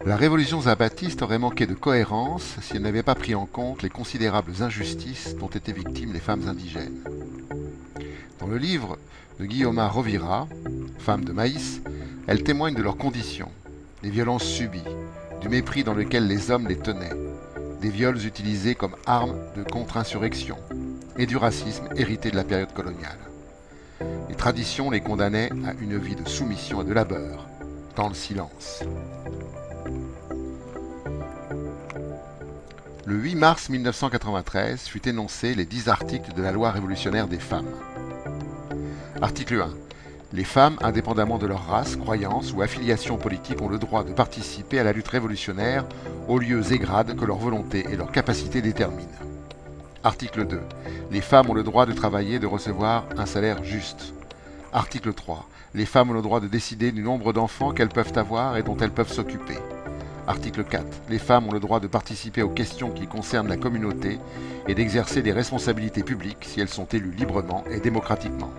La révolution zapatiste aurait manqué de cohérence si elle n'avait pas pris en compte les considérables injustices dont étaient victimes les femmes indigènes. Dans le livre de Guillaume Rovira, Femmes de maïs, elles témoignent de leurs conditions, des violences subies, du mépris dans lequel les hommes les tenaient, des viols utilisés comme armes de contre-insurrection et du racisme hérité de la période coloniale. Les traditions les condamnaient à une vie de soumission et de labeur, dans le silence. Le 8 mars 1993 fut énoncé les 10 articles de la loi révolutionnaire des femmes. Article 1. Les femmes, indépendamment de leur race, croyance ou affiliation politique, ont le droit de participer à la lutte révolutionnaire aux lieux et grades que leur volonté et leur capacité déterminent. Article 2. Les femmes ont le droit de travailler et de recevoir un salaire juste. Article 3. Les femmes ont le droit de décider du nombre d'enfants qu'elles peuvent avoir et dont elles peuvent s'occuper. Article 4. Les femmes ont le droit de participer aux questions qui concernent la communauté et d'exercer des responsabilités publiques si elles sont élues librement et démocratiquement.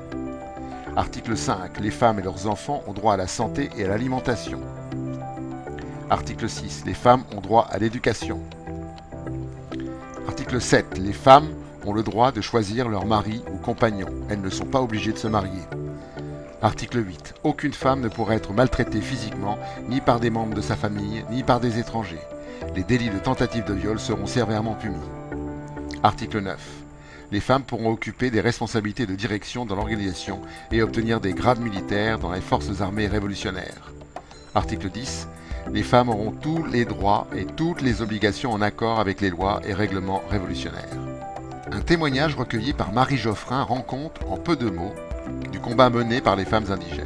Article 5. Les femmes et leurs enfants ont droit à la santé et à l'alimentation. Article 6. Les femmes ont droit à l'éducation. Article 7. Les femmes ont le droit de choisir leur mari ou compagnon. Elles ne sont pas obligées de se marier. Article 8. Aucune femme ne pourra être maltraitée physiquement, ni par des membres de sa famille, ni par des étrangers. Les délits de tentative de viol seront sévèrement punis. Article 9. Les femmes pourront occuper des responsabilités de direction dans l'organisation et obtenir des grades militaires dans les forces armées révolutionnaires. Article 10. Les femmes auront tous les droits et toutes les obligations en accord avec les lois et règlements révolutionnaires. Un témoignage recueilli par Marie Geoffrin rend compte, en peu de mots, du combat mené par les femmes indigènes.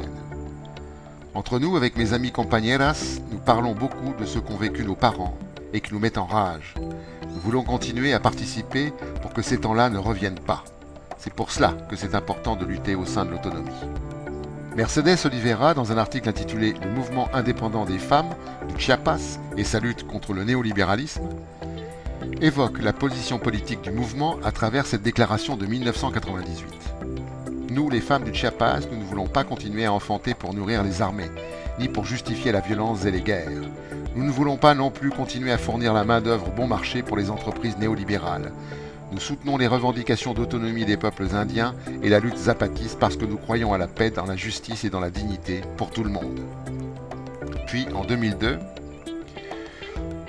Entre nous, avec mes amis compañeras, nous parlons beaucoup de ce qu'ont vécu nos parents et qui nous met en rage. Nous voulons continuer à participer pour que ces temps-là ne reviennent pas. C'est pour cela que c'est important de lutter au sein de l'autonomie. Mercedes Oliveira, dans un article intitulé « Le mouvement indépendant des femmes du Chiapas et sa lutte contre le néolibéralisme », évoque la position politique du mouvement à travers cette déclaration de 1998. Nous, les femmes du Chiapas, nous ne voulons pas continuer à enfanter pour nourrir les armées, ni pour justifier la violence et les guerres. Nous ne voulons pas non plus continuer à fournir la main-d'œuvre bon marché pour les entreprises néolibérales. Nous soutenons les revendications d'autonomie des peuples indiens et la lutte zapatiste parce que nous croyons à la paix, dans la justice et dans la dignité pour tout le monde. Puis, en 2002,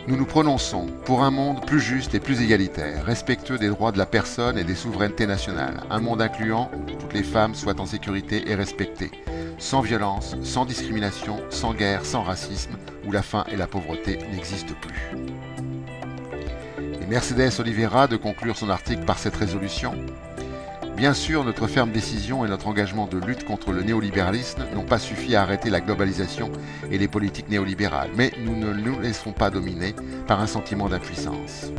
nous nous prononçons pour un monde plus juste et plus égalitaire, respectueux des droits de la personne et des souverainetés nationales, un monde incluant où toutes les femmes soient en sécurité et respectées, sans violence, sans discrimination, sans guerre, sans racisme, où la faim et la pauvreté n'existent plus. Et Mercedes Oliveira de conclure son article par cette résolution. Bien sûr, notre ferme décision et notre engagement de lutte contre le néolibéralisme n'ont pas suffi à arrêter la globalisation et les politiques néolibérales, mais nous ne nous laisserons pas dominer par un sentiment d'impuissance.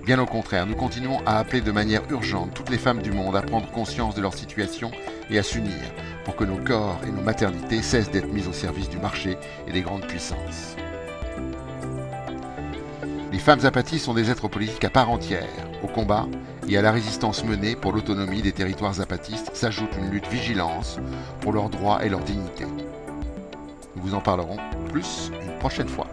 Bien au contraire, nous continuons à appeler de manière urgente toutes les femmes du monde à prendre conscience de leur situation et à s'unir pour que nos corps et nos maternités cessent d'être mis au service du marché et des grandes puissances. Les femmes zapatistes sont des êtres politiques à part entière. Au combat et à la résistance menée pour l'autonomie des territoires zapatistes s'ajoute une lutte vigilance pour leurs droits et leur dignité. Nous vous en parlerons plus une prochaine fois.